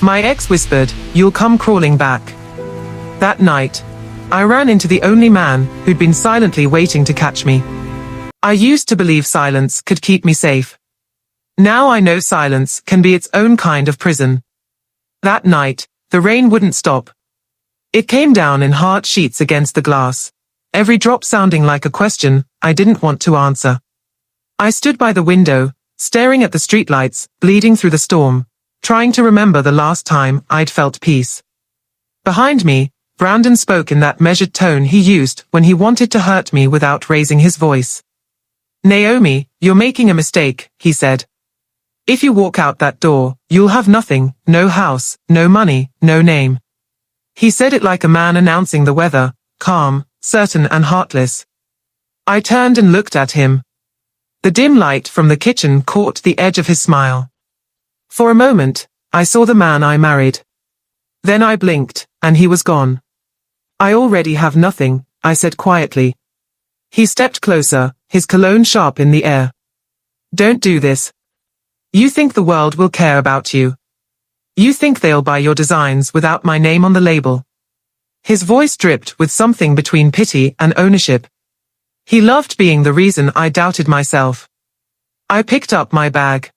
My ex whispered, "You'll come crawling back." That night, I ran into the only man who'd been silently waiting to catch me. I used to believe silence could keep me safe. Now I know silence can be its own kind of prison. That night, the rain wouldn't stop. It came down in hard sheets against the glass, every drop sounding like a question I didn't want to answer. I stood by the window, staring at the streetlights bleeding through the storm, trying to remember the last time I'd felt peace. Behind me, Brandon spoke in that measured tone he used when he wanted to hurt me without raising his voice. "Naomi, you're making a mistake," he said. "If you walk out that door, you'll have nothing, no house, no money, no name." He said it like a man announcing the weather, calm, certain and heartless. I turned and looked at him. The dim light from the kitchen caught the edge of his smile. For a moment, I saw the man I married. Then I blinked, and he was gone. "I already have nothing," I said quietly. He stepped closer, his cologne sharp in the air. "Don't do this. You think the world will care about you. You think they'll buy your designs without my name on the label." His voice dripped with something between pity and ownership. He loved being the reason I doubted myself. I picked up my bag.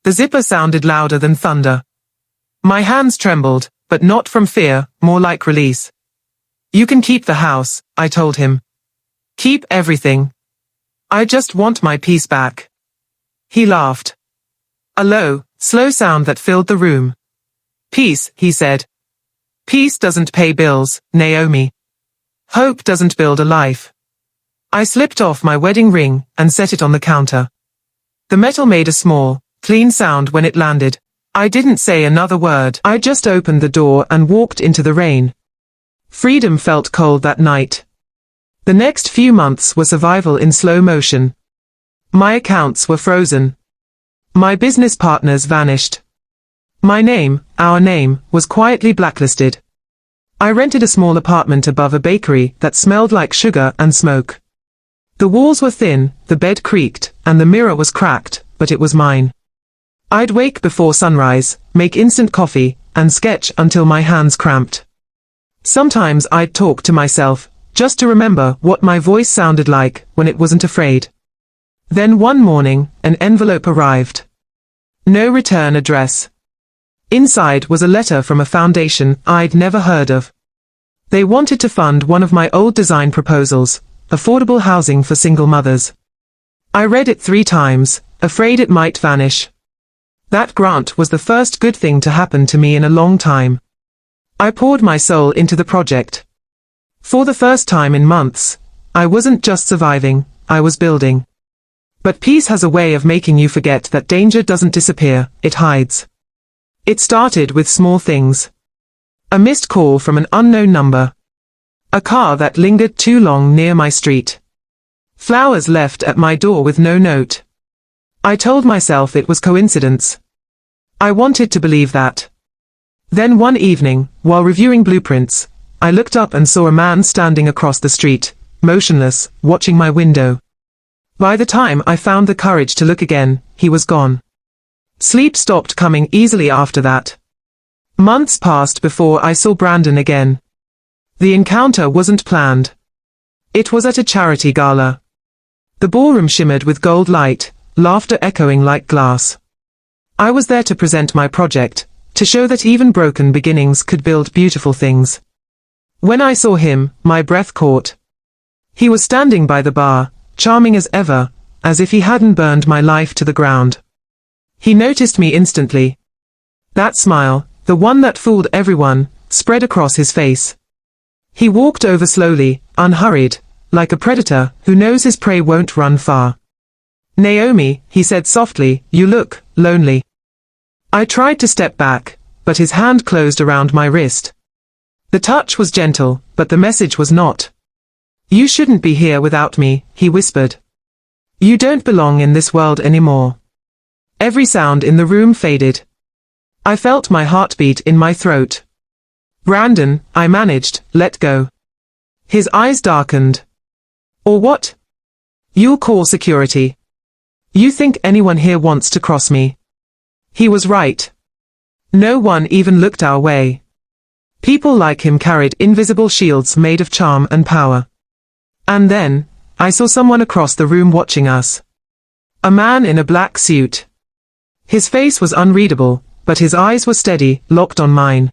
The zipper sounded louder than thunder. My hands trembled, but not from fear, more like release. "You can keep the house," I told him. "Keep everything. I just want my peace back." He laughed. A low, slow sound that filled the room. "Peace," he said. "Peace doesn't pay bills, Naomi. Hope doesn't build a life." I slipped off my wedding ring and set it on the counter. The metal made a small, clean sound when it landed. I didn't say another word. I just opened the door and walked into the rain. Freedom felt cold that night. The next few months were survival in slow motion. My accounts were frozen. My business partners vanished. My name, our name, was quietly blacklisted. I rented a small apartment above a bakery that smelled like sugar and smoke. The walls were thin, the bed creaked, and the mirror was cracked, but it was mine. I'd wake before sunrise, make instant coffee, and sketch until my hands cramped. Sometimes I'd talk to myself, just to remember what my voice sounded like when it wasn't afraid. Then one morning, an envelope arrived. No return address. Inside was a letter from a foundation I'd never heard of. They wanted to fund one of my old design proposals, affordable housing for single mothers. I read it 3 times, afraid it might vanish. That grant was the first good thing to happen to me in a long time. I poured my soul into the project. For the first time in months, I wasn't just surviving, I was building. But peace has a way of making you forget that danger doesn't disappear, it hides. It started with small things. A missed call from an unknown number. A car that lingered too long near my street. Flowers left at my door with no note. I told myself it was coincidence. I wanted to believe that. Then one evening, while reviewing blueprints, I looked up and saw a man standing across the street, motionless, watching my window. By the time I found the courage to look again, he was gone. Sleep stopped coming easily after that. Months passed before I saw Brandon again. The encounter wasn't planned. It was at a charity gala. The ballroom shimmered with gold light, laughter echoing like glass. I was there to present my project, to show that even broken beginnings could build beautiful things. When I saw him, my breath caught. He was standing by the bar, charming as ever, as if he hadn't burned my life to the ground. He noticed me instantly. That smile, the one that fooled everyone, spread across his face. He walked over slowly, unhurried, like a predator who knows his prey won't run far. "Naomi," he said softly, "you look lonely." I tried to step back, but his hand closed around my wrist. The touch was gentle, but the message was not. "You shouldn't be here without me," he whispered. "You don't belong in this world anymore." Every sound in the room faded. I felt my heartbeat in my throat. "Brandon," I managed, "let go." His eyes darkened. "Or what? You'll call security. You think anyone here wants to cross me?" He was right. No one even looked our way. People like him carried invisible shields made of charm and power. And then, I saw someone across the room watching us. A man in a black suit. His face was unreadable, but his eyes were steady, locked on mine.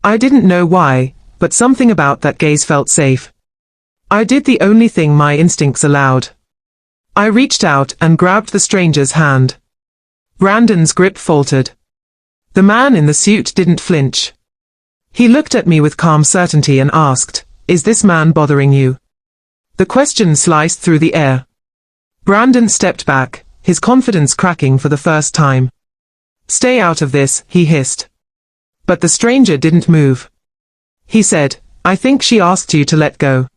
I didn't know why, but something about that gaze felt safe. I did the only thing my instincts allowed. I reached out and grabbed the stranger's hand. Brandon's grip faltered. The man in the suit didn't flinch. He looked at me with calm certainty and asked, "Is this man bothering you?" The question sliced through the air. Brandon stepped back, his confidence cracking for the first time. "Stay out of this," he hissed. But the stranger didn't move. He said, "I think she asked you to let go."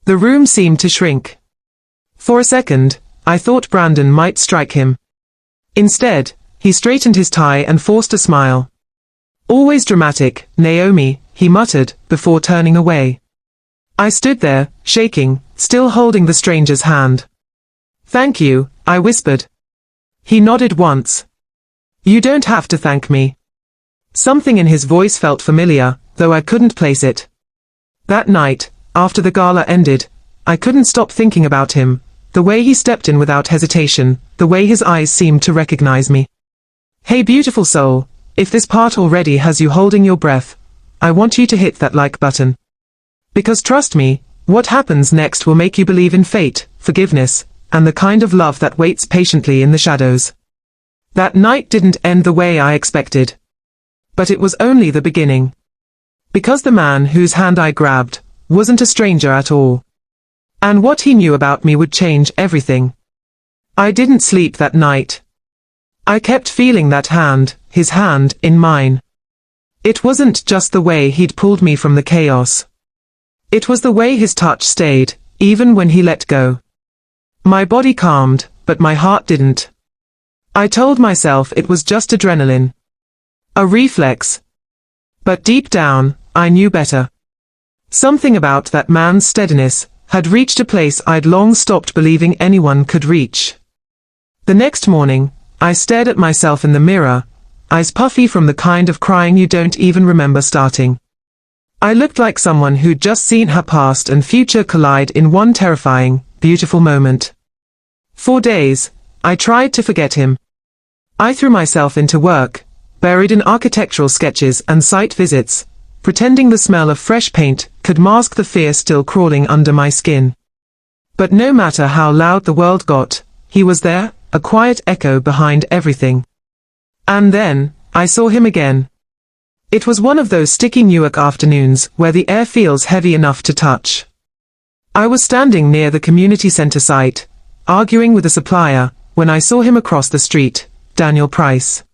The room seemed to shrink. For a second, I thought Brandon might strike him. Instead, he straightened his tie and forced a smile. "Always dramatic, Naomi," he muttered, before turning away. I stood there, shaking, still holding the stranger's hand. "Thank you," I whispered. He nodded once. "You don't have to thank me." Something in his voice felt familiar, though I couldn't place it. That night, after the gala ended, I couldn't stop thinking about him, the way he stepped in without hesitation, the way his eyes seemed to recognize me. Hey beautiful soul, if this part already has you holding your breath, I want you to hit that like button. Because trust me, what happens next will make you believe in fate, forgiveness, and the kind of love that waits patiently in the shadows. That night didn't end the way I expected. But it was only the beginning. Because the man whose hand I grabbed wasn't a stranger at all. And what he knew about me would change everything. I didn't sleep that night. I kept feeling that hand, his hand, in mine. It wasn't just the way he'd pulled me from the chaos. It was the way his touch stayed, even when he let go. My body calmed, but my heart didn't. I told myself it was just adrenaline. A reflex. But deep down, I knew better. Something about that man's steadiness had reached a place I'd long stopped believing anyone could reach. The next morning, I stared at myself in the mirror, eyes puffy from the kind of crying you don't even remember starting. I looked like someone who'd just seen her past and future collide in one terrifying, beautiful moment. For days, I tried to forget him. I threw myself into work, buried in architectural sketches and site visits, pretending the smell of fresh paint could mask the fear still crawling under my skin. But no matter how loud the world got, he was there, a quiet echo behind everything. And then, I saw him again. It was one of those sticky Newark afternoons where the air feels heavy enough to touch. I was standing near the community center site, arguing with a supplier, when I saw him across the street, Daniel Price.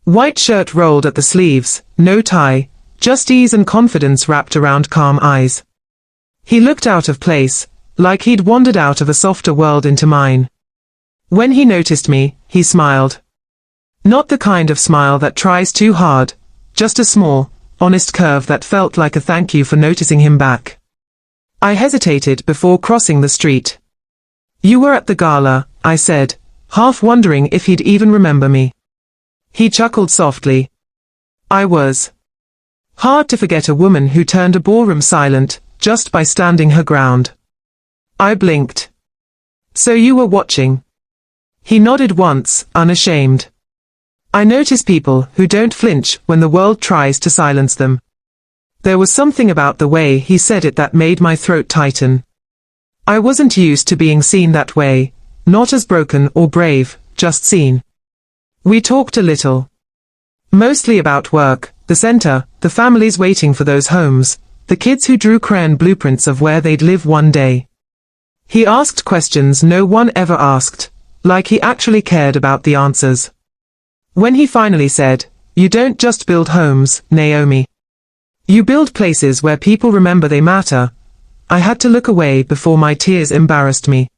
White shirt rolled at the sleeves, no tie, just ease and confidence wrapped around calm eyes. He looked out of place, like he'd wandered out of a softer world into mine. When he noticed me, he smiled. Not the kind of smile that tries too hard, just a small, honest curve that felt like a thank you for noticing him back. I hesitated before crossing the street. "You were at the gala," I said, half wondering if he'd even remember me. He chuckled softly. I was. Hard to forget a woman who turned a ballroom silent, just by standing her ground. I blinked. "So you were watching?" He nodded once, unashamed. I notice people who don't flinch when the world tries to silence them. There was something about the way he said it that made my throat tighten. I wasn't used to being seen that way, not as broken or brave, just seen. We talked a little. Mostly about work, the center, the families waiting for those homes, the kids who drew crayon blueprints of where they'd live one day. He asked questions no one ever asked, like he actually cared about the answers. When he finally said, "You don't just build homes, Naomi. You build places where people remember they matter," I had to look away before my tears embarrassed me.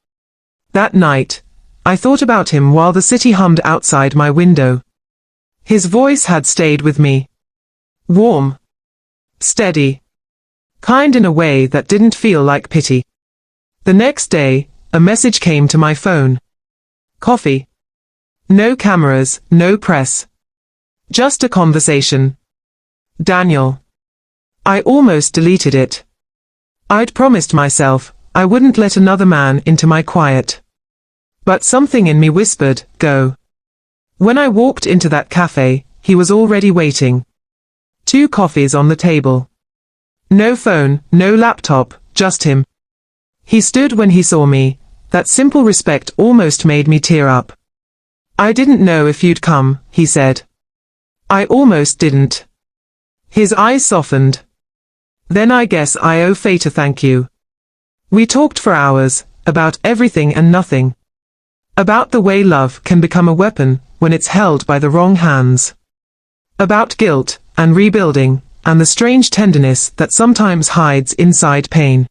That night, I thought about him while the city hummed outside my window. His voice had stayed with me. Warm. Steady. Kind in a way that didn't feel like pity. The next day, a message came to my phone. Coffee. No cameras, no press. Just a conversation. Daniel. I almost deleted it. I'd promised myself I wouldn't let another man into my quiet. But something in me whispered, go. When I walked into that cafe, he was already waiting. 2 coffees on the table. No phone, no laptop, just him. He stood when he saw me. That simple respect almost made me tear up. I didn't know if you'd come, he said. I almost didn't. His eyes softened. Then I guess I owe fate a thank you. We talked for hours, about everything and nothing. About the way love can become a weapon when it's held by the wrong hands. About guilt, and rebuilding, and the strange tenderness that sometimes hides inside pain.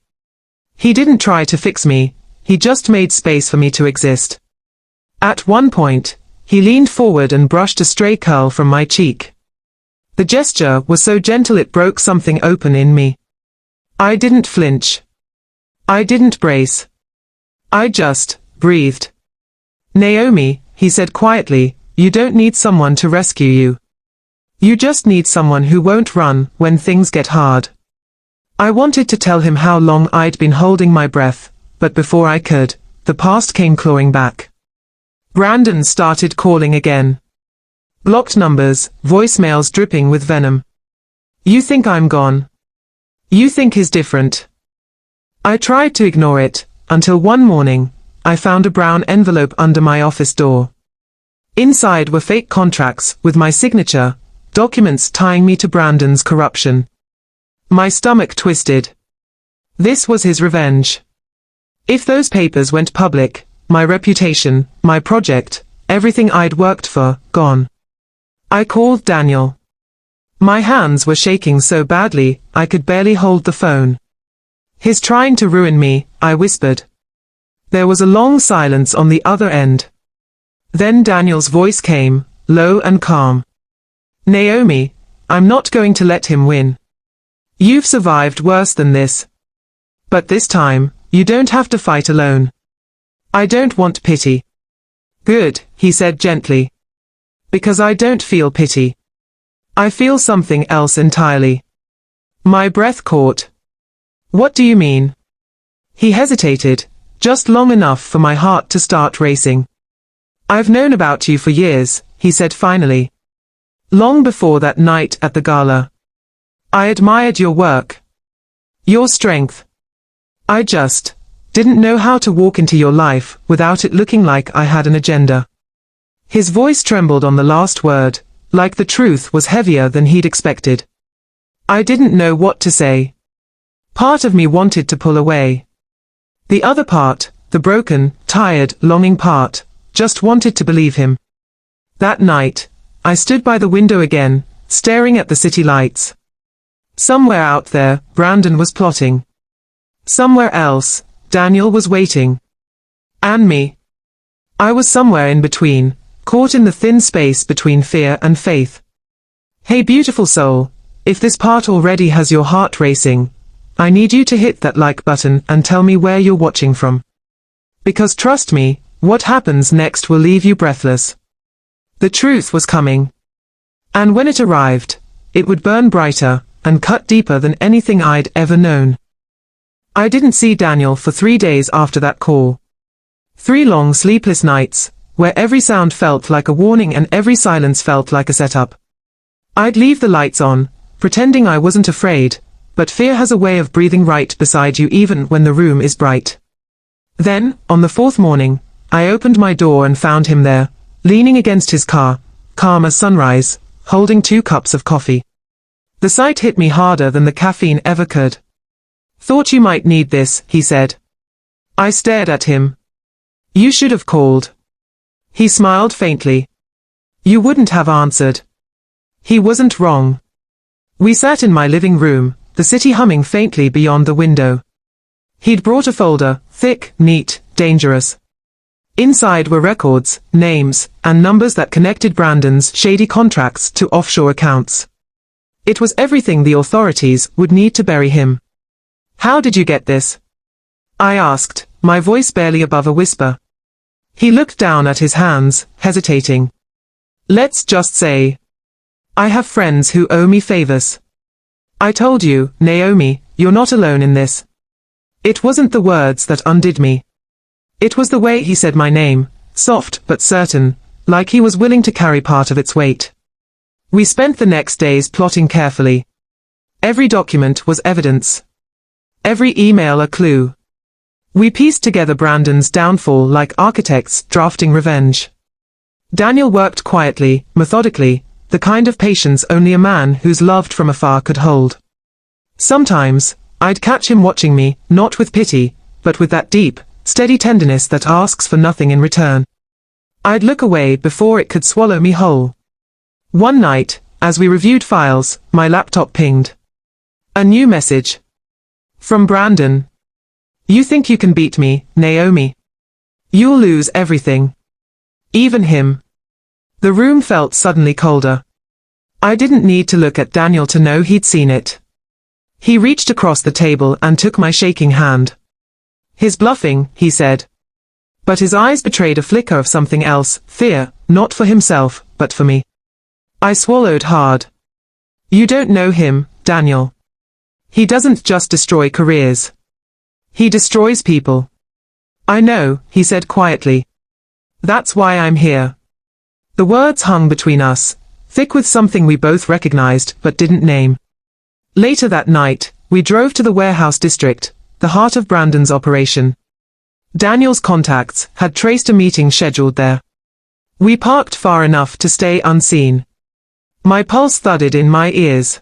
He didn't try to fix me, he just made space for me to exist. At one point, he leaned forward and brushed a stray curl from my cheek. The gesture was so gentle it broke something open in me. I didn't flinch. I didn't brace. I just breathed. Naomi, he said quietly, you don't need someone to rescue you. You just need someone who won't run when things get hard. I wanted to tell him how long I'd been holding my breath, but before I could, the past came clawing back. Brandon started calling again. Blocked numbers, voicemails dripping with venom. You think I'm gone. You think he's different. I tried to ignore it, until one morning, I found a brown envelope under my office door. Inside were fake contracts with my signature, documents tying me to Brandon's corruption. My stomach twisted. This was his revenge. If those papers went public, my reputation, my project, everything I'd worked for, gone. I called Daniel. My hands were shaking so badly, I could barely hold the phone. He's trying to ruin me, I whispered. There was a long silence on the other end. Then Daniel's voice came, low and calm. Naomi, I'm not going to let him win. You've survived worse than this. But this time, you don't have to fight alone. I don't want pity. Good, he said gently. Because I don't feel pity. I feel something else entirely. My breath caught. What do you mean? He hesitated, just long enough for my heart to start racing. I've known about you for years, he said finally. Long before that night at the gala. I admired your work. Your strength. I just didn't know how to walk into your life without it looking like I had an agenda. His voice trembled on the last word, like the truth was heavier than he'd expected. I didn't know what to say. Part of me wanted to pull away. The other part, the broken, tired, longing part, just wanted to believe him. That night, I stood by the window again, staring at the city lights. Somewhere out there, Brandon was plotting. Somewhere else, Daniel was waiting. And me. I was somewhere in between, caught in the thin space between fear and faith. Hey beautiful soul, if this part already has your heart racing, I need you to hit that like button and tell me where you're watching from. Because trust me, what happens next will leave you breathless. The truth was coming. And when it arrived, it would burn brighter and cut deeper than anything I'd ever known. I didn't see Daniel for 3 days after that call. 3 long sleepless nights, where every sound felt like a warning and every silence felt like a setup. I'd leave the lights on, pretending I wasn't afraid, but fear has a way of breathing right beside you even when the room is bright. Then, on the 4th morning, I opened my door and found him there, leaning against his car, calm as sunrise, holding 2 cups of coffee. The sight hit me harder than the caffeine ever could. Thought you might need this, he said. I stared at him. You should have called. He smiled faintly. You wouldn't have answered. He wasn't wrong. We sat in my living room, the city humming faintly beyond the window. He'd brought a folder, thick, neat, dangerous. Inside were records, names, and numbers that connected Brandon's shady contracts to offshore accounts. It was everything the authorities would need to bury him. How did you get this? I asked, my voice barely above a whisper. He looked down at his hands, hesitating. Let's just say, I have friends who owe me favors. I told you, Naomi, you're not alone in this. It wasn't the words that undid me. It was the way he said my name, soft but certain, like he was willing to carry part of its weight. We spent the next days plotting carefully. Every document was evidence. Every email a clue. We pieced together Brandon's downfall like architects drafting revenge. Daniel worked quietly, methodically, the kind of patience only a man who's loved from afar could hold. Sometimes, I'd catch him watching me, not with pity, but with that deep, steady tenderness that asks for nothing in return. I'd look away before it could swallow me whole. One night, as we reviewed files, my laptop pinged. A new message. From Brandon. You think you can beat me, Naomi? You'll lose everything. Even him. The room felt suddenly colder. I didn't need to look at Daniel to know he'd seen it. He reached across the table and took my shaking hand. He's bluffing, he said. But his eyes betrayed a flicker of something else, fear, not for himself, but for me. I swallowed hard. You don't know him, Daniel. He doesn't just destroy careers. He destroys people. I know, he said quietly. That's why I'm here. The words hung between us, thick with something we both recognized but didn't name. Later that night, we drove to the warehouse district, the heart of Brandon's operation. Daniel's contacts had traced a meeting scheduled there. We parked far enough to stay unseen. My pulse thudded in my ears.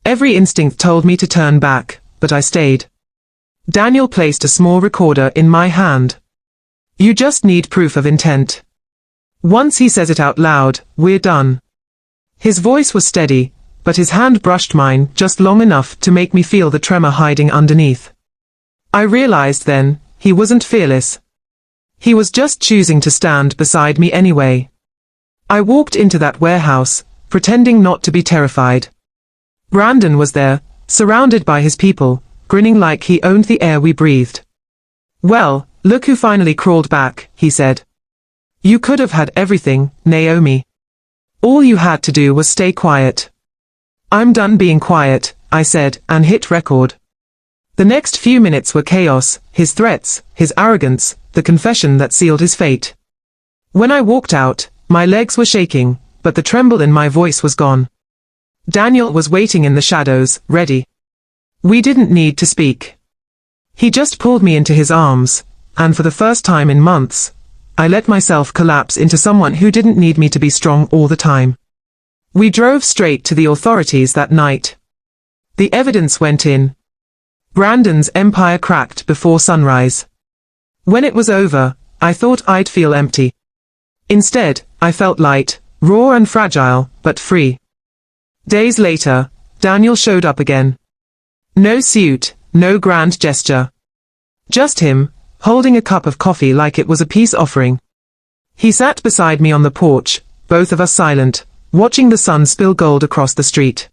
Every instinct told me to turn back, but I stayed. Daniel placed a small recorder in my hand. You just need proof of intent. Once he says it out loud, we're done. His voice was steady, but his hand brushed mine just long enough to make me feel the tremor hiding underneath. I realized then, he wasn't fearless. He was just choosing to stand beside me anyway. I walked into that warehouse, pretending not to be terrified. Brandon was there, surrounded by his people, grinning like he owned the air we breathed. Well, look who finally crawled back, he said. You could have had everything, Naomi. All you had to do was stay quiet. I'm done being quiet, I said, and hit record. The next few minutes were chaos, his threats, his arrogance, the confession that sealed his fate. When I walked out, my legs were shaking, but the tremble in my voice was gone. Daniel was waiting in the shadows, ready. We didn't need to speak. He just pulled me into his arms, and for the first time in months, I let myself collapse into someone who didn't need me to be strong all the time. We drove straight to the authorities that night. The evidence went in. Brandon's empire cracked before sunrise. When it was over, I thought I'd feel empty. Instead, I felt light, raw and fragile, but free. Days later, Daniel showed up again. No suit, no grand gesture. Just him, holding a cup of coffee like it was a peace offering. He sat beside me on the porch, both of us silent, watching the sun spill gold across the street.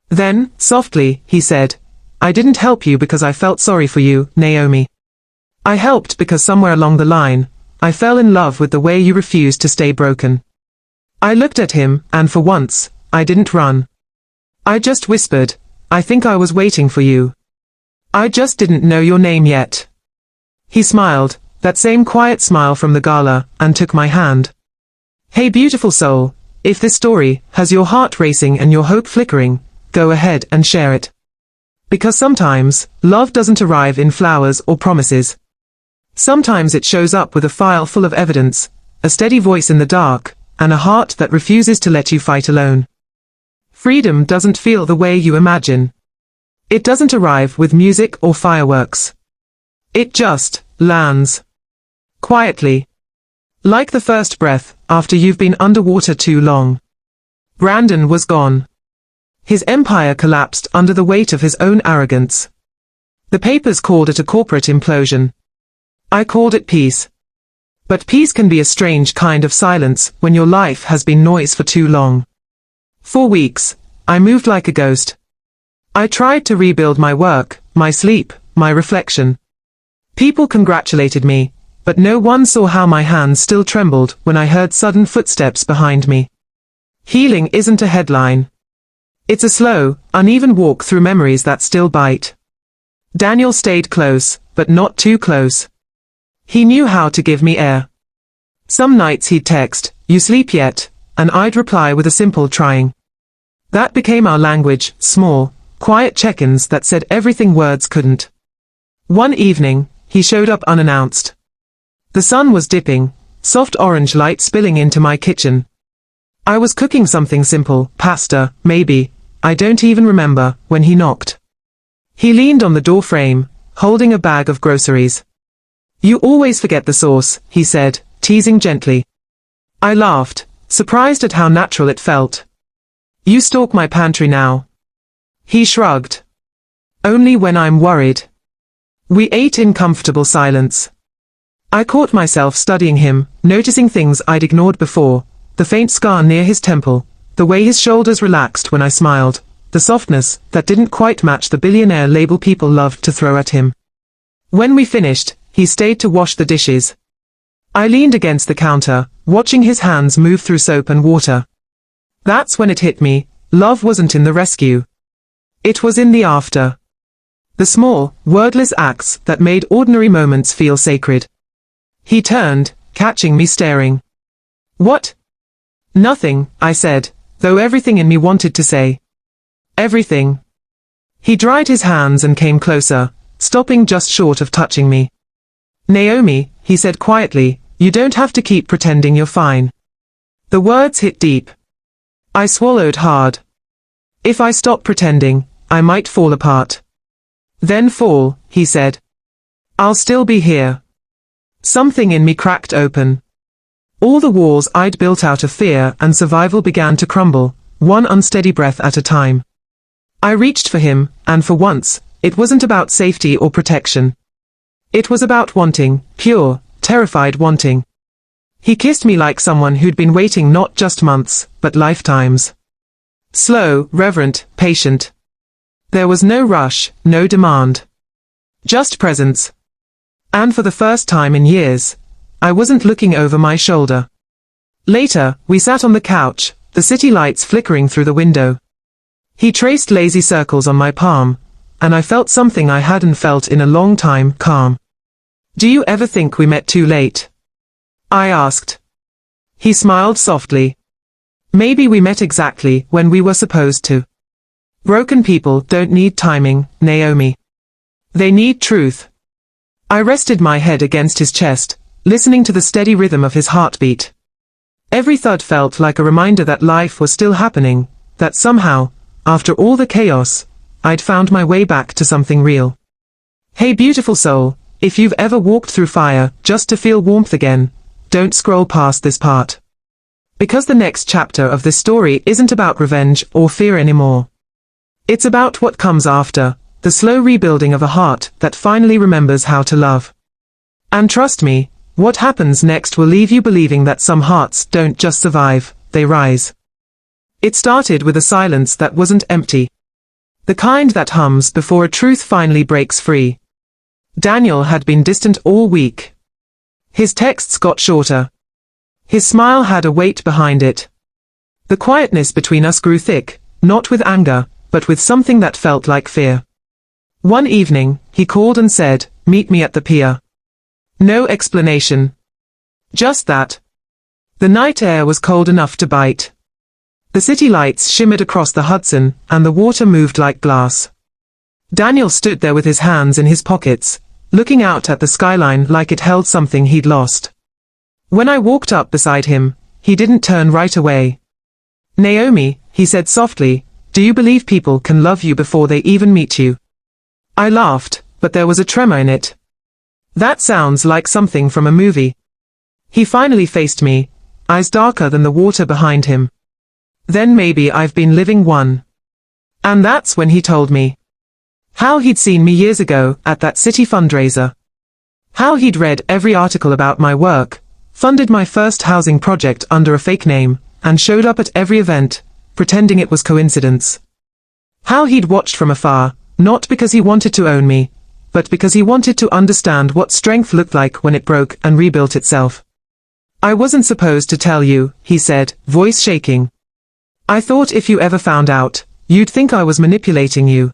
Then, softly, he said, I didn't help you because I felt sorry for you, Naomi. I helped because somewhere along the line, I fell in love with the way you refused to stay broken. I looked at him, and for once, I didn't run. I just whispered, I think I was waiting for you. I just didn't know your name yet. He smiled, that same quiet smile from the gala, and took my hand. Hey beautiful soul, if this story has your heart racing and your hope flickering, go ahead and share it. Because sometimes, love doesn't arrive in flowers or promises. Sometimes it shows up with a file full of evidence, a steady voice in the dark, and a heart that refuses to let you fight alone. Freedom doesn't feel the way you imagine. It doesn't arrive with music or fireworks. It just lands. Quietly. Like the first breath, after you've been underwater too long. Brandon was gone. His empire collapsed under the weight of his own arrogance. The papers called it a corporate implosion. I called it peace. But peace can be a strange kind of silence when your life has been noise for too long. For weeks, I moved like a ghost. I tried to rebuild my work, my sleep, my reflection. People congratulated me, but no one saw how my hands still trembled when I heard sudden footsteps behind me. Healing isn't a headline. It's a slow, uneven walk through memories that still bite. Daniel stayed close, but not too close. He knew how to give me air. Some nights he'd text, "You sleep yet?" and I'd reply with a simple trying. That became our language, small, quiet check-ins that said everything words couldn't. One evening, he showed up unannounced. The sun was dipping, soft orange light spilling into my kitchen. I was cooking something simple, pasta, maybe, I don't even remember, when he knocked. He leaned on the door frame, holding a bag of groceries. "You always forget the sauce," he said, teasing gently. I laughed, surprised at how natural it felt. "You stalk my pantry now." He shrugged. "Only when I'm worried." We ate in comfortable silence. I caught myself studying him, noticing things I'd ignored before, the faint scar near his temple, the way his shoulders relaxed when I smiled, the softness that didn't quite match the billionaire label people loved to throw at him. When we finished, he stayed to wash the dishes. I leaned against the counter, watching his hands move through soap and water. That's when it hit me, love wasn't in the rescue. It was in the after. The small, wordless acts that made ordinary moments feel sacred. He turned, catching me staring. "What?" "Nothing," I said, though everything in me wanted to say. "Everything." He dried his hands and came closer, stopping just short of touching me. "Naomi," he said quietly, "you don't have to keep pretending you're fine." The words hit deep. I swallowed hard. If I stopped pretending, I might fall apart. "Then fall," he said. "I'll still be here." Something in me cracked open. All the walls I'd built out of fear and survival began to crumble, one unsteady breath at a time. I reached for him, and for once, it wasn't about safety or protection. It was about wanting, pure, terrified wanting. He kissed me like someone who'd been waiting not just months, but lifetimes. Slow, reverent, patient. There was no rush, no demand. Just presence. And for the first time in years, I wasn't looking over my shoulder. Later, we sat on the couch, the city lights flickering through the window. He traced lazy circles on my palm, and I felt something I hadn't felt in a long time, calm. "Do you ever think we met too late?" I asked. He smiled softly. "Maybe we met exactly when we were supposed to. Broken people don't need timing, Naomi. They need truth." I rested my head against his chest, listening to the steady rhythm of his heartbeat. Every thud felt like a reminder that life was still happening, that somehow, after all the chaos, I'd found my way back to something real. Hey beautiful soul, if you've ever walked through fire just to feel warmth again, don't scroll past this part. Because the next chapter of this story isn't about revenge or fear anymore. It's about what comes after, the slow rebuilding of a heart that finally remembers how to love. And trust me, what happens next will leave you believing that some hearts don't just survive, they rise. It started with a silence that wasn't empty. The kind that hums before a truth finally breaks free. Daniel had been distant all week. His texts got shorter. His smile had a weight behind it. The quietness between us grew thick, not with anger, but with something that felt like fear. One evening, he called and said, "Meet me at the pier." No explanation. Just that. The night air was cold enough to bite. The city lights shimmered across the Hudson, and the water moved like glass. Daniel stood there with his hands in his pockets, looking out at the skyline like it held something he'd lost. When I walked up beside him, he didn't turn right away. "Naomi," he said softly, "do you believe people can love you before they even meet you?" I laughed, but there was a tremor in it. That sounds like something from a movie. He finally faced me, eyes darker than the water behind him. Then maybe I've been living one. And that's when he told me. How he'd seen me years ago at that city fundraiser. How he'd read every article about my work, funded my first housing project under a fake name, and showed up at every event, pretending it was coincidence. How he'd watched from afar, not because he wanted to own me, but because he wanted to understand what strength looked like when it broke and rebuilt itself. "I wasn't supposed to tell you," he said, voice shaking. I thought if you ever found out, you'd think I was manipulating you.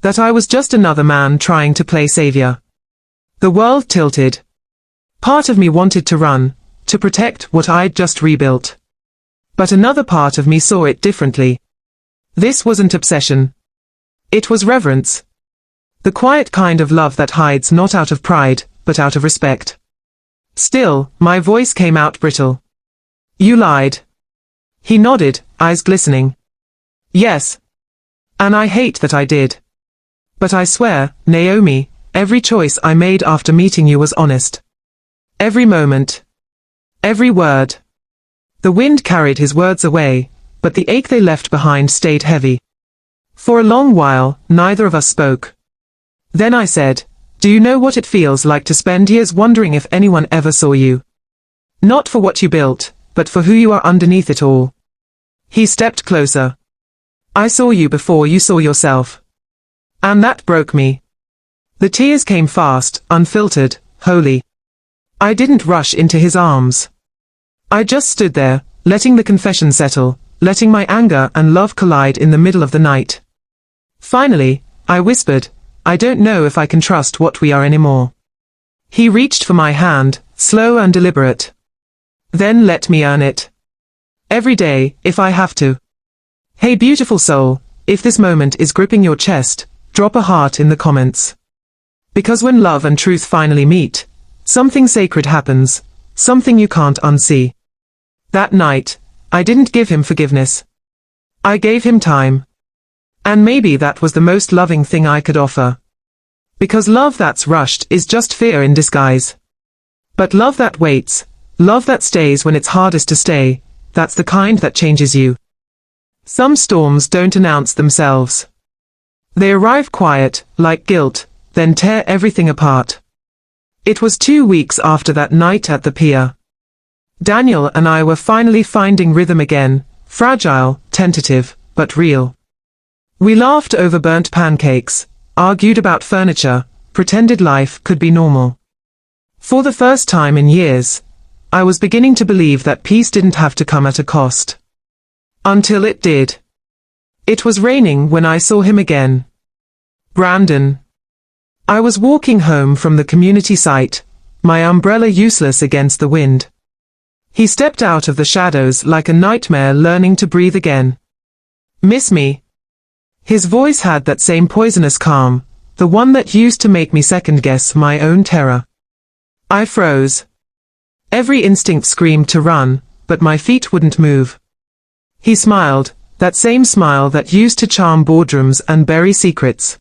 That I was just another man trying to play savior. The world tilted. Part of me wanted to run, to protect what I'd just rebuilt. But another part of me saw it differently. This wasn't obsession. It was reverence. The quiet kind of love that hides not out of pride, but out of respect. Still, my voice came out brittle. You lied. He nodded, eyes glistening. Yes. And I hate that I did. But I swear, Naomi, every choice I made after meeting you was honest. Every moment. Every word. The wind carried his words away, but the ache they left behind stayed heavy. For a long while, neither of us spoke. Then I said, do you know what it feels like to spend years wondering if anyone ever saw you? Not for what you built, but for who you are underneath it all. He stepped closer. I saw you before you saw yourself. And that broke me. The tears came fast, unfiltered, holy. I didn't rush into his arms. I just stood there, letting the confession settle, letting my anger and love collide in the middle of the night. Finally, I whispered, I don't know if I can trust what we are anymore. He reached for my hand, slow and deliberate. Then let me earn it. Every day, if I have to. Hey beautiful soul, if this moment is gripping your chest, drop a heart in the comments. Because when love and truth finally meet, something sacred happens, something you can't unsee. That night, I didn't give him forgiveness. I gave him time. And maybe that was the most loving thing I could offer. Because love that's rushed is just fear in disguise. But love that waits, love that stays when it's hardest to stay, that's the kind that changes you. Some storms don't announce themselves. They arrive quiet, like guilt, then tear everything apart. It was 2 weeks after that night at the pier. Daniel and I were finally finding rhythm again, fragile, tentative, but real. We laughed over burnt pancakes, argued about furniture, pretended life could be normal. For the first time in years, I was beginning to believe that peace didn't have to come at a cost. Until it did. It was raining when I saw him again. Brandon. I was walking home from the community site, my umbrella useless against the wind. He stepped out of the shadows like a nightmare learning to breathe again. Miss me? His voice had that same poisonous calm, the one that used to make me second-guess my own terror. I froze. Every instinct screamed to run, but my feet wouldn't move. He smiled, that same smile that used to charm boardrooms and bury secrets.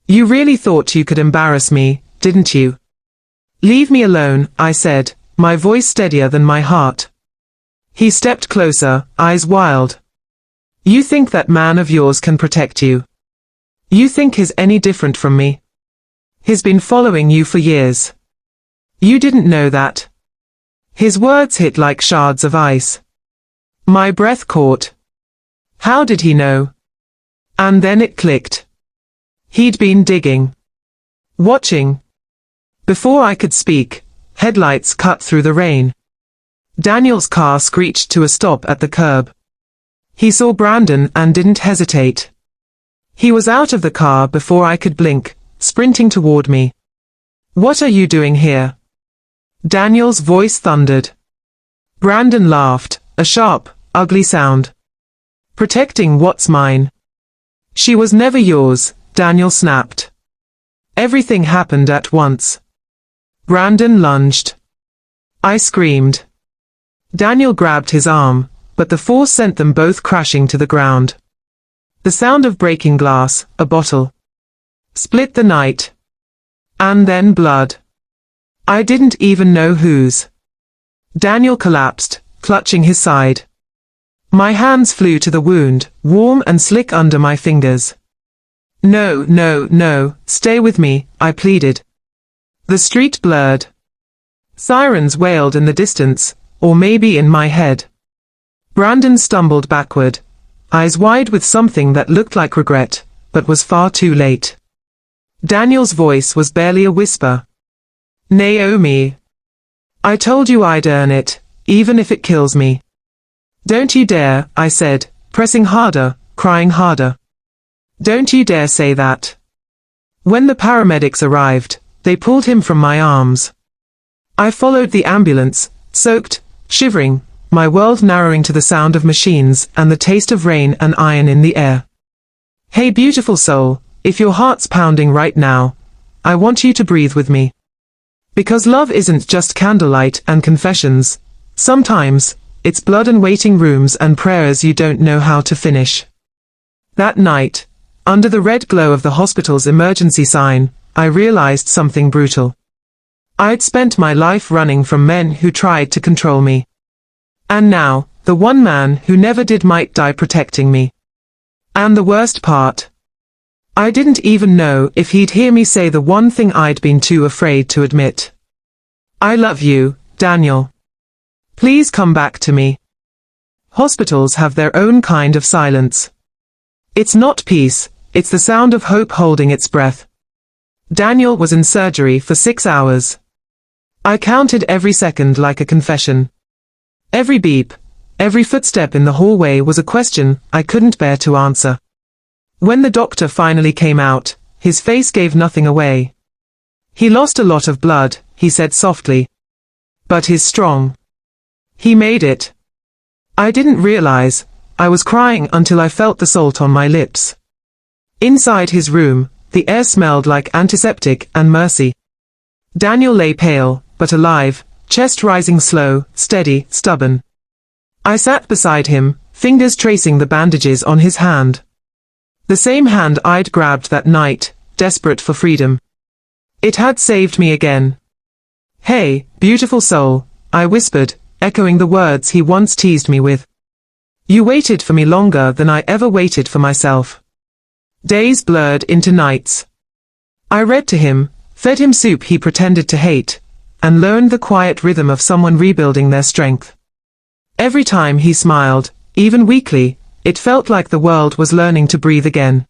You really thought you could embarrass me, didn't you? Leave me alone, I said, my voice steadier than my heart. He stepped closer, eyes wild. You think that man of yours can protect you? You think he's any different from me? He's been following you for years. You didn't know that. His words hit like shards of ice. My breath caught. How did he know? And then it clicked. He'd been digging. Watching. Before I could speak, headlights cut through the rain. Daniel's car screeched to a stop at the curb. He saw Brandon and didn't hesitate. He was out of the car before I could blink, sprinting toward me. What are you doing here? Daniel's voice thundered. Brandon laughed, a sharp, ugly sound. Protecting what's mine. She was never yours, Daniel snapped. Everything happened at once. Brandon lunged. I screamed. Daniel grabbed his arm, but the force sent them both crashing to the ground. The sound of breaking glass, a bottle. Split the night. And then blood. I didn't even know whose. Daniel collapsed, clutching his side. My hands flew to the wound, warm and slick under my fingers. No, no, no, stay with me, I pleaded. The street blurred. Sirens wailed in the distance, or maybe in my head. Brandon stumbled backward, eyes wide with something that looked like regret, but was far too late. Daniel's voice was barely a whisper. Naomi. I told you I'd earn it, even if it kills me. Don't you dare, I said, pressing harder, crying harder. Don't you dare say that. When the paramedics arrived, they pulled him from my arms. I followed the ambulance, soaked, shivering, my world narrowing to the sound of machines and the taste of rain and iron in the air. Hey beautiful soul, if your heart's pounding right now, I want you to breathe with me. Because love isn't just candlelight and confessions. Sometimes, it's blood and waiting rooms and prayers you don't know how to finish. That night, under the red glow of the hospital's emergency sign, I realized something brutal. I'd spent my life running from men who tried to control me. And now, the one man who never did might die protecting me. And the worst part, I didn't even know if he'd hear me say the one thing I'd been too afraid to admit. I love you, Daniel. Please come back to me. Hospitals have their own kind of silence. It's not peace, it's the sound of hope holding its breath. Daniel was in surgery for 6 hours. I counted every second like a confession. Every beep, every footstep in the hallway was a question I couldn't bear to answer. When the doctor finally came out, his face gave nothing away. He lost a lot of blood, he said softly. But he's strong. He made it. I didn't realize, I was crying until I felt the salt on my lips. Inside his room, the air smelled like antiseptic and mercy. Daniel lay pale, but alive, chest rising slow, steady, stubborn. I sat beside him, fingers tracing the bandages on his hand. The same hand I'd grabbed that night, desperate for freedom. It had saved me again. Hey, beautiful soul, I whispered, echoing the words he once teased me with. You waited for me longer than I ever waited for myself. Days blurred into nights. I read to him, fed him soup he pretended to hate, and learned the quiet rhythm of someone rebuilding their strength. Every time he smiled, even weakly, it felt like the world was learning to breathe again.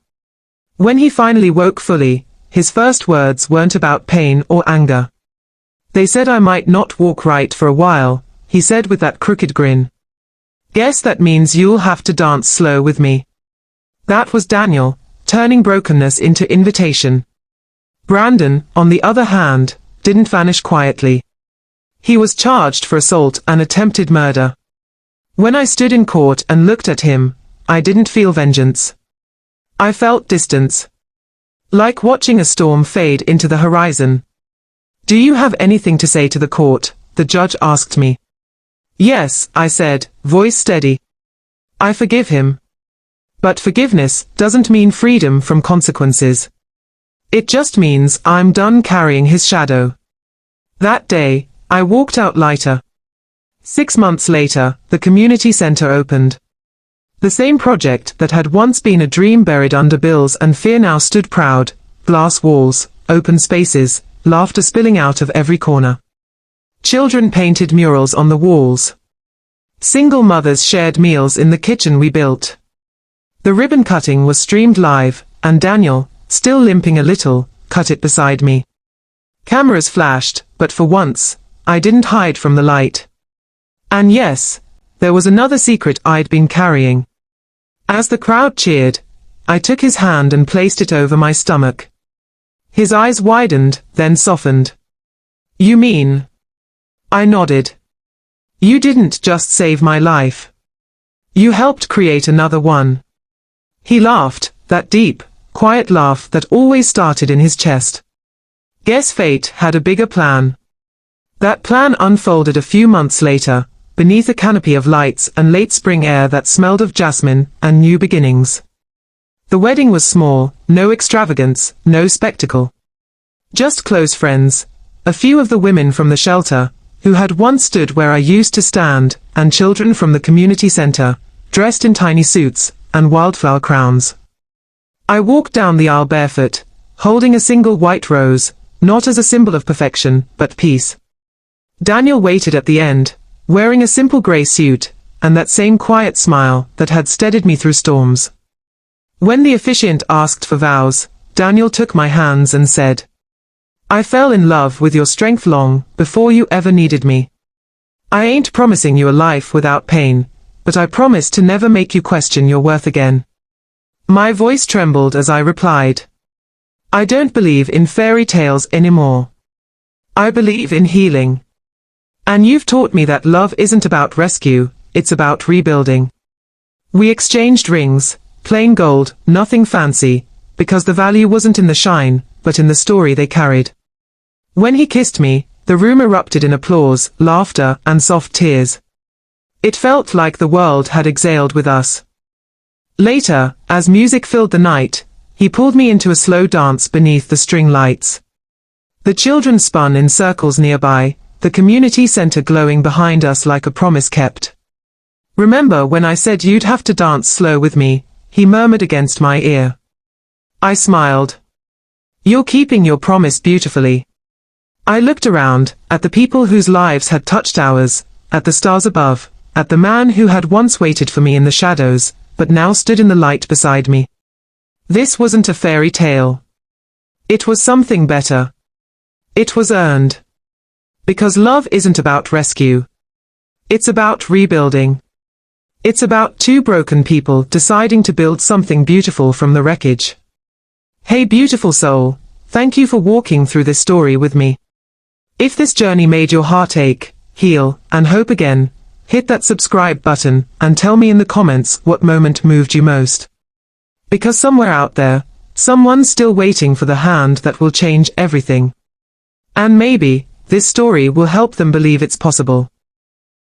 When he finally woke fully, his first words weren't about pain or anger. They said I might not walk right for a while, he said with that crooked grin. Guess that means you'll have to dance slow with me. That was Daniel, turning brokenness into invitation. Brandon, on the other hand, didn't vanish quietly. He was charged for assault and attempted murder. When I stood in court and looked at him, I didn't feel vengeance. I felt distance. Like watching a storm fade into the horizon. Do you have anything to say to the court? The judge asked me. Yes, I said, voice steady. I forgive him. But forgiveness doesn't mean freedom from consequences. It just means I'm done carrying his shadow. That day, I walked out lighter. 6 months later, the community center opened. The same project that had once been a dream buried under bills and fear now stood proud, glass walls, open spaces, laughter spilling out of every corner. Children painted murals on the walls. Single mothers shared meals in the kitchen we built. The ribbon cutting was streamed live, and Daniel, still limping a little, cut it beside me. Cameras flashed, but for once, I didn't hide from the light. And yes, there was another secret I'd been carrying. As the crowd cheered, I took his hand and placed it over my stomach. His eyes widened, then softened. You mean? I nodded. You didn't just save my life. You helped create another one. He laughed, that deep, quiet laugh that always started in his chest. Guess fate had a bigger plan. That plan unfolded a few months later, beneath a canopy of lights and late spring air that smelled of jasmine and new beginnings. The wedding was small, no extravagance, no spectacle. Just close friends, a few of the women from the shelter, who had once stood where I used to stand, and children from the community center, dressed in tiny suits and wildflower crowns. I walked down the aisle barefoot, holding a single white rose, not as a symbol of perfection, but peace. Daniel waited at the end, wearing a simple gray suit, and that same quiet smile that had steadied me through storms. When the officiant asked for vows, Daniel took my hands and said, I fell in love with your strength long before you ever needed me. I ain't promising you a life without pain, but I promise to never make you question your worth again. My voice trembled as I replied. I don't believe in fairy tales anymore. I believe in healing. And you've taught me that love isn't about rescue, it's about rebuilding. We exchanged rings, plain gold, nothing fancy, because the value wasn't in the shine, but in the story they carried. When he kissed me, the room erupted in applause, laughter, and soft tears. It felt like the world had exhaled with us. Later, as music filled the night, he pulled me into a slow dance beneath the string lights. The children spun in circles nearby, the community center glowing behind us like a promise kept. Remember when I said you'd have to dance slow with me? He murmured against my ear. I smiled. You're keeping your promise beautifully. I looked around, at the people whose lives had touched ours, at the stars above, at the man who had once waited for me in the shadows, but now stood in the light beside me. This wasn't a fairy tale. It was something better. It was earned. Because love isn't about rescue. It's about rebuilding. It's about two broken people deciding to build something beautiful from the wreckage. Hey beautiful soul, thank you for walking through this story with me. If this journey made your heart ache, heal, and hope again, hit that subscribe button and tell me in the comments what moment moved you most. Because somewhere out there, someone's still waiting for the hand that will change everything. And maybe, this story will help them believe it's possible.